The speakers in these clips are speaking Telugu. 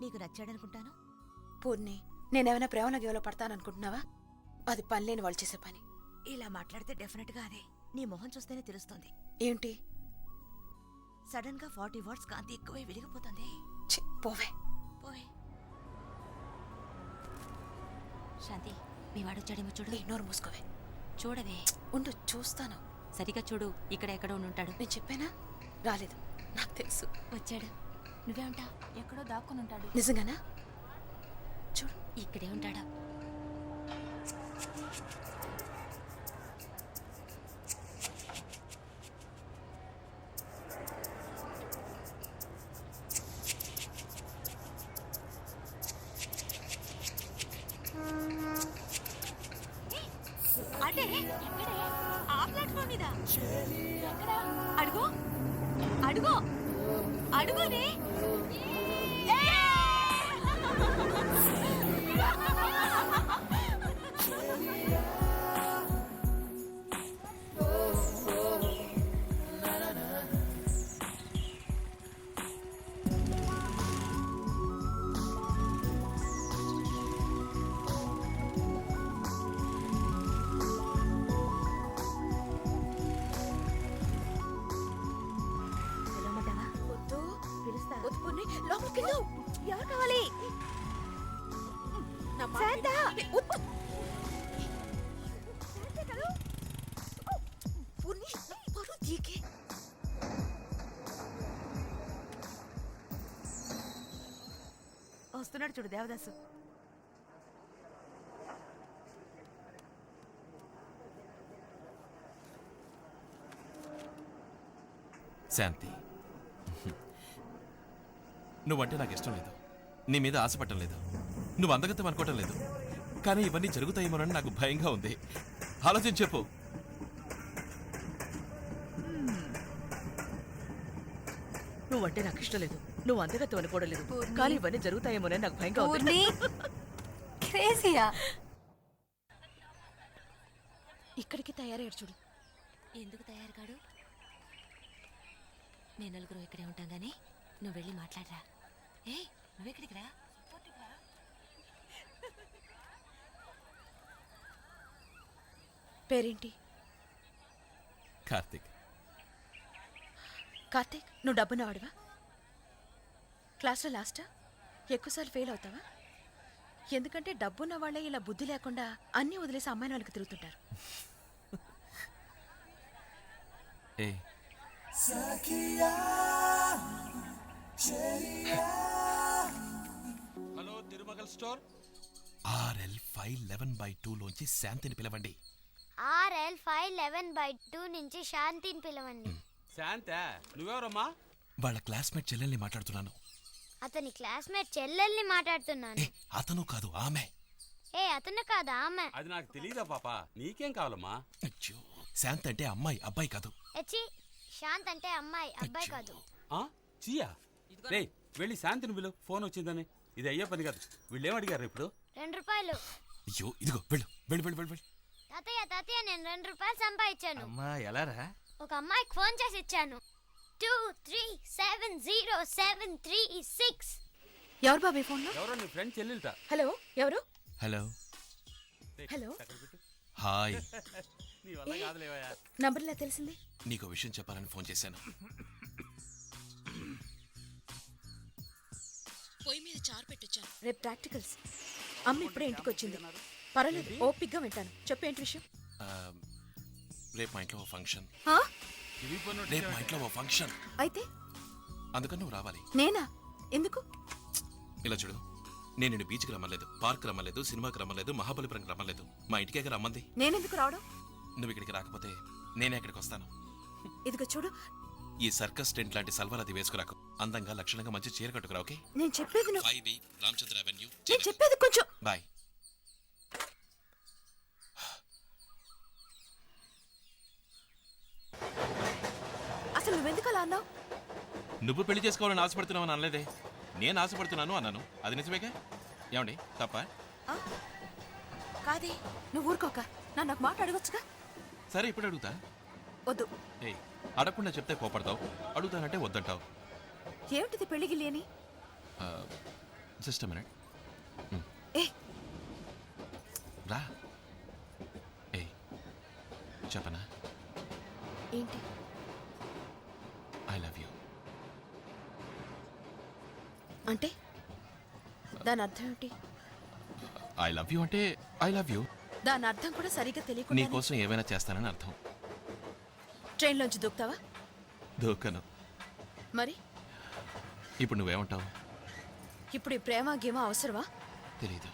నీకు నచ్చాడనుకుంటాను. పూర్ణి, నేనేమైనా ప్రేమలో గేవలో పడతాననుకుంటున్నావా? అది పనిలేని వాళ్ళు చేసే పని. ఇలా మాట్లాడితే డెఫినెట్ గా అదే. నీ మొహం చూస్తేనే తెలుస్తుంది. ఏంటి? సడన్ గా 40 వాట్స్ కాంతి ఎక్కువై వెలిగిపోతుంది. పోవే పోవే. శాంతి, మీ వాడొచ్చాడేమో చూడు. నోరు మూసుకోవే. చూడవే. ఉండు, చూస్తాను. సరిగా చూడు, ఇక్కడ ఎక్కడో ఉంటాడు. నేను చెప్పానా? రాలేదు, నాకు తెలుసు. వచ్చాడు. నువ్వే ఉంటా. ఎక్కడో దాక్కుని ఉంటాడు. నిజంగానా? చూడు, ఇక్కడే ఉంటాడు. అంటే ఎక్కడే? ఆ ప్లాట్ఫామ్ మీద. ఎక్కడ? అడుగు అడుగు అడుగునే. ఎవరు కావాలి? వస్తున్నాడు చూడు దేవదాసు. శాంతి, నువ్వంటే నాకు ఇష్టం లేదు, నీ మీద ఆశపడటం లేదు, నువ్వు అందగతం అనుకోవటం లేదు, కానీ ఇవన్నీ జరుగుతాయేమోనని నాకు భయంగా ఉంది. ఆలోచించి చెప్పు. నువ్వంటే నాకు ఇష్టం లేదు, నువ్వు అందగతం అనుకోవడం లేదు, కానీ ఇవన్నీ జరుగుతాయేమోనని నాకు భయంగా ఉంది. ఇక్కడికి తయారయ్యాడు చూడు. ఎందుకు తయారు కాడు? నేను నలుగురు ఇక్కడే ఉంటాం గానీ నువ్వు వెళ్ళి మాట్లాడరా. ఏ నువ్వెక్కడికి రా. పేరేంటి? కార్తిక్. కార్తిక్, నువ్వు డబ్బున్నవాడివా? క్లాస్లో లాస్టా? ఎక్కువసార్లు ఫెయిల్ అవుతావా? ఎందుకంటే డబ్బున్న వాళ్ళే ఇలా బుద్ధి లేకుండా అన్నీ వదిలేసి అమ్మాయిని వాళ్ళకి తిరుగుతుంటారు. ఏ హలో, తిరుమగల్ స్టోర్. RL 511/2 లోంచి శాంతిని పిలవండి. RL 511/2 నుంచి శాంతిని పిలవండి. శాంతా, నువ్వెవరమ్మా? వాళ్ళ క్లాస్మేట్ చెల్లెల్ని మాట్లాడుతున్నాను. అతని క్లాస్మేట్ చెల్లెల్ని మాట్లాడుతున్నాను. అతను కాదు, ఆమె. అతను కాదా ఆమె? అది నాకు తెలీదా పాప, నీకేం కావాలమ్మా? అచ్చో, శాంతి అంటే అమ్మాయి, అబ్బాయి కాదు. శాంత్ అంటే అమ్మాయి, అబ్బాయి కాదు. చియా, రే వెళ్ళి శాంతిని పిలు, ఫోన్ వచ్చిందని. ఇది అయ్యే పని కాదు. వీళ్ళేం అడిగారు ఇప్పుడు? 2 రూపాయలు. అయ్యో, ఇదిగో వెళ్ళు వెళ్ళు వెళ్ళు వెళ్ళు. తాతయ్య నేను 2 రూపాయలు సంపాదించాను. అమ్మా, ఎలారా? ఒక అమ్మాయికి ఫోన్ చేసి ఇచ్చాను. 2370736. ఎవరు బాబీ ఫోన్లో? ఎవరో నీ ఫ్రెండ్ చెల్లెలుట. హలో, ఎవరు? హలో. హలో. హాయ్. నీ వల్ల కాదులేవయ్యా. నంబర్ ఇలా తెలిసింది? నీకు విషయం చెప్పాలని ఫోన్ చేశాను. పొయ్యి మీద చారు పెట్టొచ్చాను. రేపు ప్రాక్టికల్స్. అమ్మ ఇప్పుడే ఇంటికి వచ్చింది. పర్వాలేదు, ఓపిగ్గా వింటాను. చెప్పేంటి విషయం? రేపు మా ఇంట్లో ఓ ఫంక్షన్. రేపు మా ఇంట్లో ఓ ఫంక్షన్ అయితే అందుకని నువ్వు రావాలి. నేనా? ఎందుకు? ఇలా చూడు, నేను నిన్ను బీచ్కి రమ్మలేదు, పార్క్ రమ్మలేదు, సినిమాకి రమ్మలేదు, మహాబలిపురంకి రమ్మలేదు. మా ఇంటికే రమ్మంది. నేనెందుకు రావడం? నువ్వు ఇక్కడికి రాకపోతే నేనే ఇక్కడికి వస్తాను. ఇదిగో చూడు, ఈ సర్కస్ టెంట్ లాంటి సల్వార్ అది వేసుకురాకు. అందంగా లక్షణంగా మంచి చీర కట్టుకురా. ఓకే? నేను చెప్పేది 5B రామచంద్ర అవెన్యూ. నేను చెప్పేది కొంచెం. బాయ్. అసలు నువ్వెందుకు అలా అన్నావు? నువ్వు పెళ్లి చేసుకోవాలని ఆశపడుతున్నావు అని అనలేదే. నేను ఆశపడుతున్నాను అన్నాను. అది నిజమేగా? ఏమండి, తప్ప? కాదే, నువ్వు ఊరుకోక. నన్ను ఒక మాట అడగొచ్చుగా. సరే, ఇప్పుడు అడుగుతా. వద్దు. అడగకుండా చెప్తే కోపడతావు, అడుగుతానంటే వద్దంటావు. ఏమిటిది పెళ్లిగిల్లి అని? జస్ట్ మినిట్ ఏ రా. ఏ చెప్పనా? ఏంటి? I love you. అంటే దాని అర్థం ఏమిటి? ఐ లవ్ యూ అంటే ఐ లవ్ యూ. దాని అర్థం కూడా సరిగ్గా నీ తెలియకుండా కోసం ఏమైనా చేస్తానని అర్థం. ట్రైన్లోంచి దూకుతావా? దూకను. మరి ఇప్పుడు నువ్వేమంటావు? ఇప్పుడు ఈ ప్రేమ గేమ అవసరమా? తెలీదు,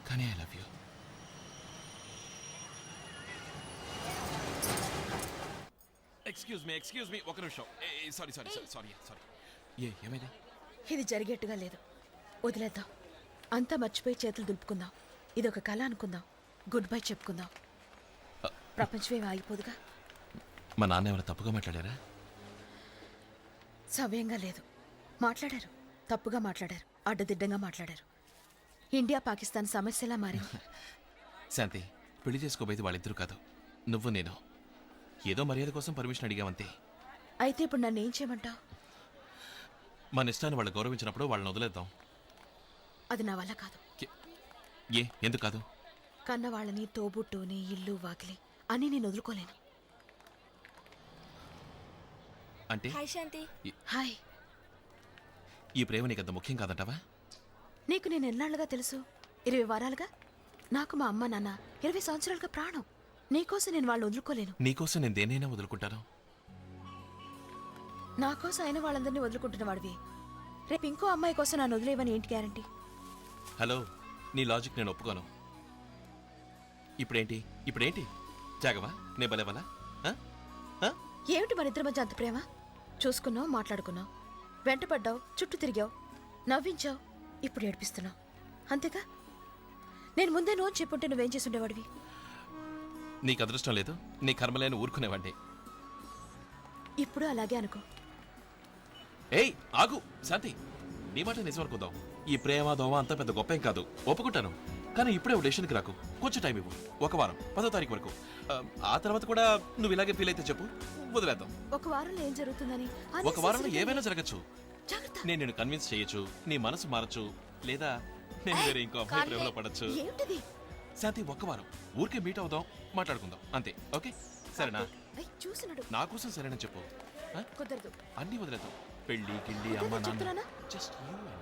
కానీ I love you. Excuse me ఒక నిమిషం. Sorry sorry sorry sorry sorry. ఏమైంది? ఇది జరిగేట్టుగా లేదు. వదిలేద్దాం. అంతా మర్చిపోయి చేతులు దులుపుకుందాం. ఇదొక కళ అనుకుందాం. గుడ్ బై చెప్పుకుందాం. ప్రపంచమేం ఆగిపోదుగా. మా నాన్న ఏమైనా తప్పుగా మాట్లాడారా? సవ్యంగా లేదు. మాట్లాడారు, తప్పుగా మాట్లాడారు, అడ్డదిడ్డంగా మాట్లాడారు. ఇండియా పాకిస్తాన్ సమస్యలా మారింది. శాంతి, పెళ్లి చేసుకోబోయేది వాళ్ళిద్దరూ కాదు, నువ్వు నేను. ఏదో మర్యాద కోసం పర్మిషన్ అడిగామంతే. అయితే ఇప్పుడు నన్ను ఏం చేయమంటావు? మన ఇష్టాన్ని వాళ్ళు గౌరవించినప్పుడు వాళ్ళని వదిలేద్దాం. అది నా వల్ల కాదు. ఎందుకు కాదు? కన్న వాళ్ళని, తోబుట్టుని, ఇల్లు వాకిలి అని నేను వదులుకోలేను. అంటే హాయ్. ఈ ప్రేమ నీకంత ముఖ్యం కాదంటావా? నీకు నేను ఎన్నాళ్ళుగా తెలుసు? 20 వారాలుగా. నాకు మా అమ్మ నాన్న 20 సంవత్సరాలుగా ప్రాణం. నీకోసం నేను వాళ్ళు వదులుకోలేను. నీకోసం నేను దేనైనా వదులుకుంటాను. నా కోసం అయిన వాళ్ళందరినీ వదులుకుంటున్న వాడివి. రేపు ఇంకో అమ్మాయి కోసం నన్ను వదిలేవని ఏంటి గ్యారంటీ? హలో, నీ లాజిక్ నేను ఒప్పుకోను. ఇప్పుడేంటి జాగవా? నే బలేవలా? ఏమిటి మన ఇద్దరి మధ్య అంత ప్రేమ? చూసుకున్నావు, మాట్లాడుకున్నావు, వెంటపడ్డావు, చుట్టూ తిరిగావు, నవ్వించావు, ఇప్పుడు ఏడిపిస్తున్నావు. అంతేగా? నేను ముందే నోన్ చెప్పుంటే నువ్వేం చేసి ఉండేవాడివి? నీకు అదృష్టం లేదు, నీ కర్మలేని ఊరుకునేవాడిని. ఇప్పుడు అలాగే అనుకో. ఏయ్ ఆగు శాంతి, నీ మాట నిజం అనుకుందాం. ఈ ప్రేమ దోమ అంతా పెద్ద గొప్ప ఏం కాదు, ఒప్పుకుంటాను. కానీ ఇప్పుడే డెసిషన్కి రాకు, కొంచెం టైం ఇవ్వు. 1 వారం, 10వ తారీఖు వరకు. ఆ తర్వాత కూడా నువ్వు ఇలాగే ఫీల్ అయితే చెప్పు, వదిలేద్దాం. 1 వారంలో ఏం జరుగుతుందని? 1 వారంలో ఏమైనా జరగచ్చు. జాగ్రత్త. నేను నిన్ను కన్విన్స్ చేయొచ్చు, నీ మనసు మారచ్చు, లేదా నేను వేరే ఇంకో అమ్మాయి ప్రేమలో పడచ్చు. ఏమిటిది? శాంతి, 1 వారం ఊరికే మీట్ అవుదాం, మాట్లాడుకుందాం అంతే. ఓకే సరేనా? చూసినడు నా కోసం సరేనా చెప్పు. కుదరదు. అన్నీ వదిలేద్దాం. పెళ్ళి గిళ్ళి అమ్మ నాన్న, చెప్తున్నానా? Just you and me.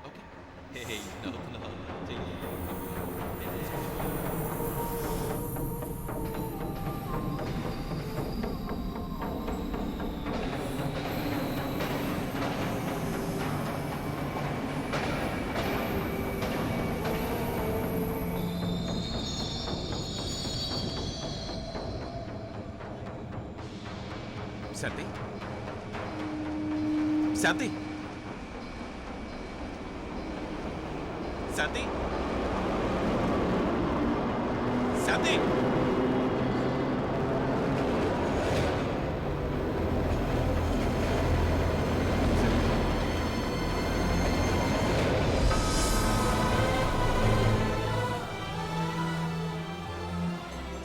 Okay? Hey నవ్వుతున్నావా? చెయ్యి. శాంతి, శాంతి, శాంతి, శాంతి.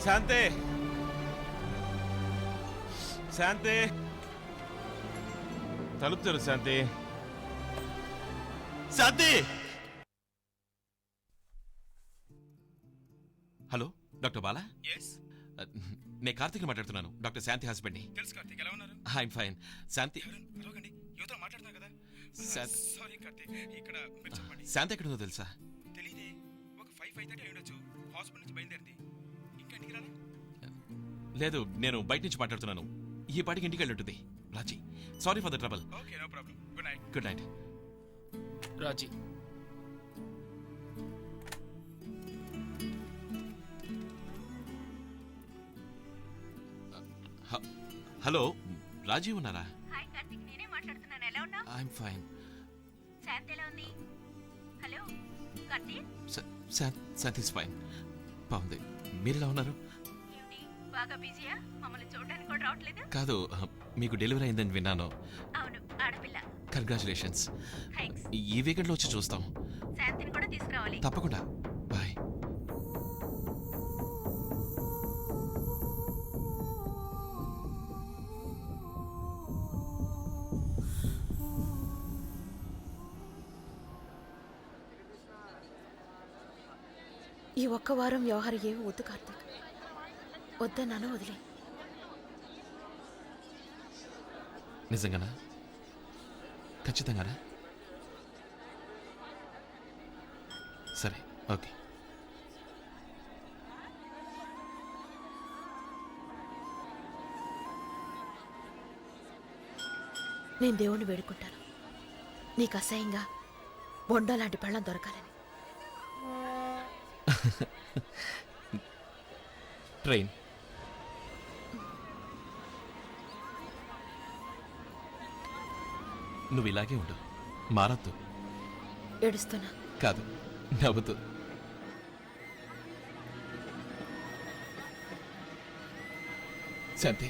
శాంతి, శాంతి, తలుపు తెరు శాంతి. శాంతి. Hello, doctor Bala? నేను కార్తీక్ మాట్లాడుతున్నాను, డాక్టర్ శాంతి హస్బెండ్ని. తెలుసు కార్తీక్, ఎలా ఉన్నారు? I'm fine. శాంతి, అరవకండి, యువత మాట్లాడుతున్నా కదా. సారీ కార్తీక్, ఇక్కడ మీరు చెప్పండి. శాంతి ఎక్కడుందో తెలుసా? తెలియదే. ఒక 5:30 అయి ఉండొచ్చు. హాస్పిటల్ నుంచి బయలుదేరింది. ఇంకా ఇంటికి రాలా? లేదు, నేను బయట నుంచి మాట్లాడుతున్నాను. ఈ పాటికి ఇంటికి వెళ్ళి ఉంటుంది. Raji, sorry for the trouble. Okay, no problem. Good night. Good night. Raji, hello, Raji ఉన్నారా? హాయ్ కార్తిక్, నేనే మాట్లాడుతున్నాను. ఎలా ఉన్నావు? I'm fine. శాంతి ఎలా ఉంది? Hello Karthik. Shanti is fine. బాగుంది. మీరు ఎలా ఉన్నారు? ఏమిటి, బాగా బిజీయా? మమ్మల్ని చూడడానికి కూడా రావట్లేదు? కాదు, మీకు డెలివరీ అయిందని విన్నాను. అవును, ఆడపిల్ల. కంగ్రాచులేషన్స్. థ్యాంక్స్. ఈ వీకెండ్లో వచ్చి చూస్తాం. శాంతిని కూడా తీసుకురావాలి. తప్పకుండా. బాయ్. ఈ ఒక్క వారం వ్యవహారం ఏమి వద్దు కార్తీక్. వద్దన్నాను, వదిలే. నిజంగానా? ఖచ్చితంగానా? సరే, ఓకే. నేను దేవుణ్ణి వేడుకుంటాను, నీకు అసహ్యంగా బొండ లాంటి పెళ్ళం దొరకాలని. ట్రైన్. నువ్వు ఇలాగే ఉండు, మారద్దు. ఏడుస్తున్నా. కాదు, నవ్వుతూ. శాంతి,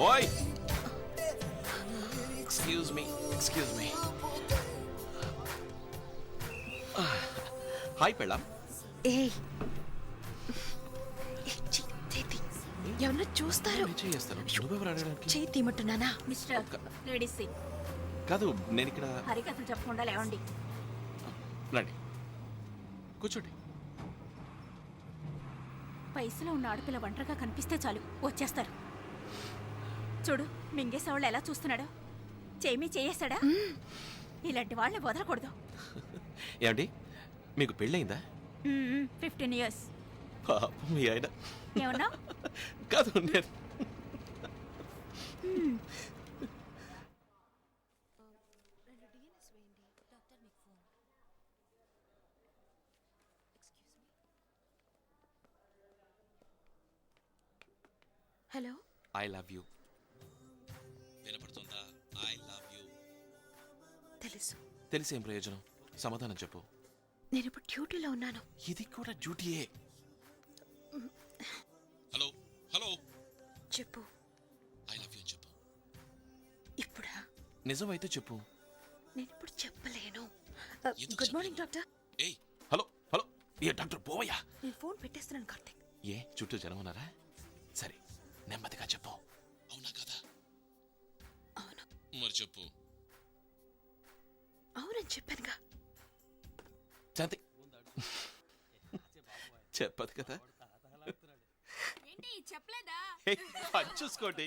ఓయ్, ఎక్స్క్యూజ్ మీ. హాయ్ పెళ్ళాం. ఏయ్, ఎవరన్నా చూస్తారు. చేస్తాను. నువ్వెవరు అడగడానికి? చేయి తీయమంటున్నానా? మిస్టర్ లేడీస్ కాదు, నేను ఇక్కడ. హరికథలు చెప్పకుండా లేవండి. రండి, కూర్చోండి. వయసులో ఉన్న ఆడపిల్ల ఒంటరిగా కనిపిస్తే చాలు వచ్చేస్తారు. చూడు మింగేసేవాళ్ళు ఎలా చూస్తున్నాడో. చేమి చేయేస్తాడా? ఇలాంటి వాళ్ళని వదలకూడదు. ఏమండి, మీకు పెళ్ళయిందా? 15 years. పాపం మీ ఆయన. ఏమన్నా? కాదు, నేను. హలో. I love you. వినపడుతుందా? I love you. తెలుసు. తెలిసేం ప్రయోజనం? సమాధానం చెప్పు. నేను ఇప్పుడు డ్యూటీలో ఉన్నాను. ఇది కూడా డ్యూటీయే. హలో హలో, చెప్పు. ఐ లవ్ యూ చెప్పు. ఇప్పుడా? నిజమైతే చెప్పు. నేను ఇప్పుడు చెప్పలేను. ఎందుకు గుడ్ మార్నింగ్ డాక్టర్. ఏయ్, హలో హలో. ఏ డాక్టర్ పోవయ్యా. నేను ఫోన్ పెట్టేస్తున్నాను కార్తీక్. ఏ చుట్టూ జనం ఉన్నారా? సరే, నెమ్మదిగా చెప్పు. అవునా కదా? అవును. మరి చెప్పు. అవునని చెప్పానుగా. శాంతి, చెప్పదు కదా. ఏంటి చెప్పలేదా? చూసుకోండి.